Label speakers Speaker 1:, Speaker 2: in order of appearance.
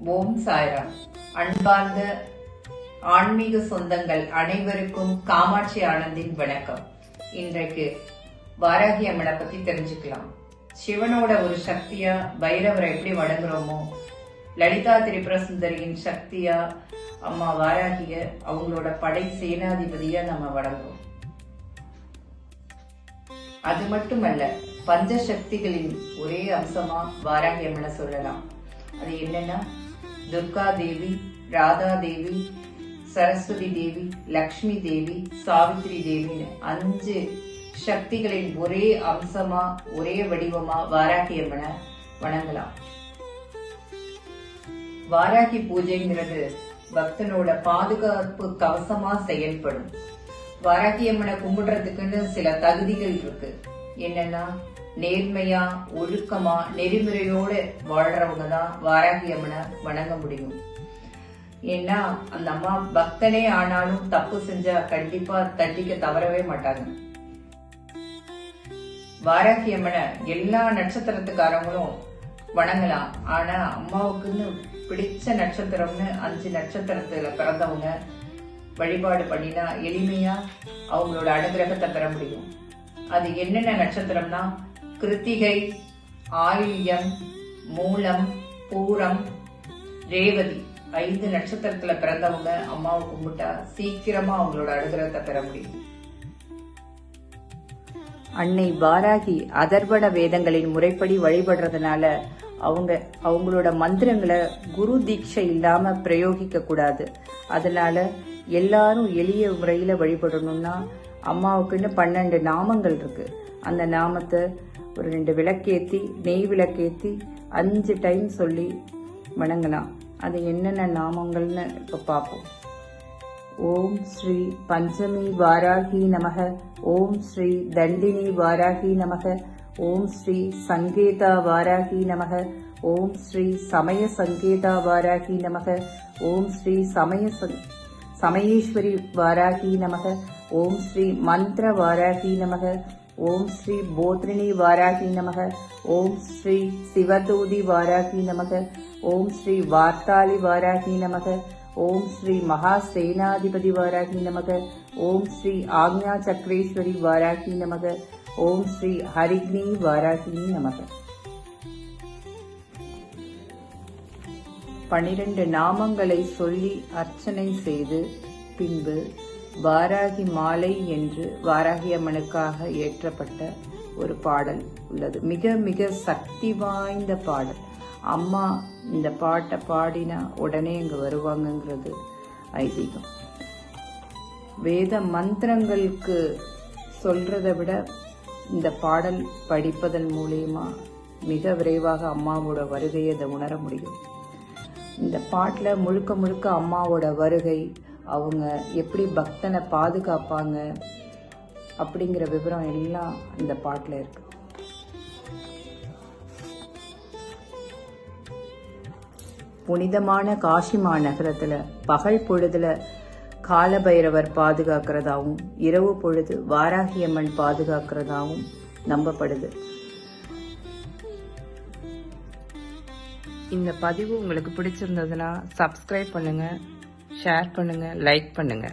Speaker 1: ஓம் சாய்ராம். அன்பார்ந்த ஆன்மீக சொந்தங்கள் அனைவருக்கும் காமாட்சி ஆனந்தின் வணக்கம். இன்றைக்கு வாராகி அம்மனை பத்தி தெரிஞ்சுக்கலாம். சிவனோட ஒரு சக்தியா பைரவரை எப்படி வணங்குறோமோ, லலிதா திரிபுர சுந்தரியின் சக்தியா அம்மா வாராகிய அவங்களோட படை சேனாதிபதியா நம்ம வணங்குறோம். அது மட்டுமல்ல, பஞ்சசக்திகளின் ஒரே அம்சமா வாராகி அம்மனை சொல்லலாம். அது என்னன்னா, துர்கா தேவி, ராதா தேவி, சரஸ்வதி தேவி, லக்ஷ்மி தேவி, சாவித்ரி தேவின்னு 5 சக்திகளின் ஒரே அம்சமா ஒரே வடிவமா வாராகி அம்மனை வணங்கலாம். வாராகி பூஜைங்கிறது பக்தனோட பாதுகாப்பு கவசமா செயல்படும். வாராகி அம்மனை கும்பிடுறதுக்குன்னு சில தகுதிகள் இருக்கு. என்னன்னா, நேர்மையா, ஒழுக்கமா, நெறிமுறையோட வாழ்றவங்க தான் வாராகி அம்மனை வணங்க முடியும். ஏன்னா அந்த அம்மா பக்தனே ஆனாலும் தப்பு செஞ்சா கண்டிப்பா தண்டிக்க தவறவே மாட்டாங்க. வாராகி அம்மனை எல்லா நட்சத்திரத்துக்காரங்களும் வணங்கலாம். ஆனா அம்மாவுக்குன்னு பிடிச்ச நட்சத்திரம்னு 5 நட்சத்திரத்துல பிறந்தவங்க வழிபாடு பண்ணினா எளிமையா அவங்களோட அனுகிரகத்தை பெற முடியும். அது என்னென்ன நட்சத்திரம்னா, கிருத்திகை, ஆயில்யம், மூலம், பூரம், ரேவதி 5 நட்சத்திரத்துல பிறந்தவங்க அம்மாவை கும்பிட்டா சீக்கிரமா அவங்களோட அனுகிரகத்தை பெற முடியும். அன்னை வாராகி அதர்வண வேதங்களின் முறைப்படி வழிபடுறதுனால அவங்களோட மந்திரங்களை குரு தீட்சை இல்லாம பிரயோகிக்க கூடாது. அதனால எல்லாரும் எளிய முறையில வழிபடணும்னா, அம்மாவுக்குன்னு 12 நாமங்கள் இருக்கு. அந்த நாமத்தை ஒரு 2 விளக்கேத்தி, நெய் விளக்கேத்தி 5 டைம் சொல்லி வணங்கலாம். அது என்னென்ன நாமங்கள்னு இப்ப பார்ப்போம். ஓம் ஸ்ரீ பஞ்சமி வாராகி நமக, ஓம் ஸ்ரீ தண்டினி வாராகி நமக, ஓம் ஸ்ரீ சங்கேதா வாராகி நமக, ஓம் ஸ்ரீ சமய சங்கேதா வாராகி நமக, ஓம் ஸ்ரீ சமயேஸ்வரி வாராகி நமக, ஓம் ஸ்ரீ மந்திர வாராகி நமக, ஓம் ஸ்ரீ போத்ரிணி வாராகி நமக, ஓம் ஸ்ரீ சிவதூதி வாராகி நமக, ஓம் ஸ்ரீ வார்த்தாளி வாராகி நமக, ஓம் ஸ்ரீ மகா சேனாதிபதி வாராகி நமக, ஓம் ஸ்ரீ ஆக்ஞா சக்ரேஸ்வரி வாராகி நமக, ஓம் ஸ்ரீ ஹரிக்னி வாராகி நமக. 12 நாமங்களை சொல்லி அர்ச்சனை செய்து பின்பு வாராகி மாலை என்று வாராகி அம்மனுக்காக ஏற்றப்பட்ட ஒரு பாடல் உள்ளது. மிக மிக சக்தி வாய்ந்த பாடல். அம்மா இந்த பாட்டை பாடினா உடனே இங்க வருவாங்கங்கிறது ஐதீகம். வேத மந்திரங்களுக்கு சொல்றதை விட இந்த பாடல் படிப்பதன் மூலியமா மிக விரைவாக அம்மாவோட வருகையை அதை உணர முடியும். இந்த பாட்டில் முழுக்க முழுக்க அம்மாவோட வருகை, அவங்க எப்படி பக்தனை பாதுகாப்பாங்க அப்படிங்கிற விவரம் எல்லாம் இந்த பாட்டில் இருக்கு. புனிதமான காஷி மாநகரத்துல பகல் பொழுதுல காலபைரவர் பாதுகாக்கிறதாவும், இரவு பொழுது வாராகி அம்மன் பாதுகாக்கிறதாவும் நம்பப்படுது. இந்த பதிவு உங்களுக்கு பிடிச்சிருந்ததுன்னா சப்ஸ்கிரைப் பண்ணுங்க, ஷேர் பண்ணுங்க, லைக் பண்ணுங்க.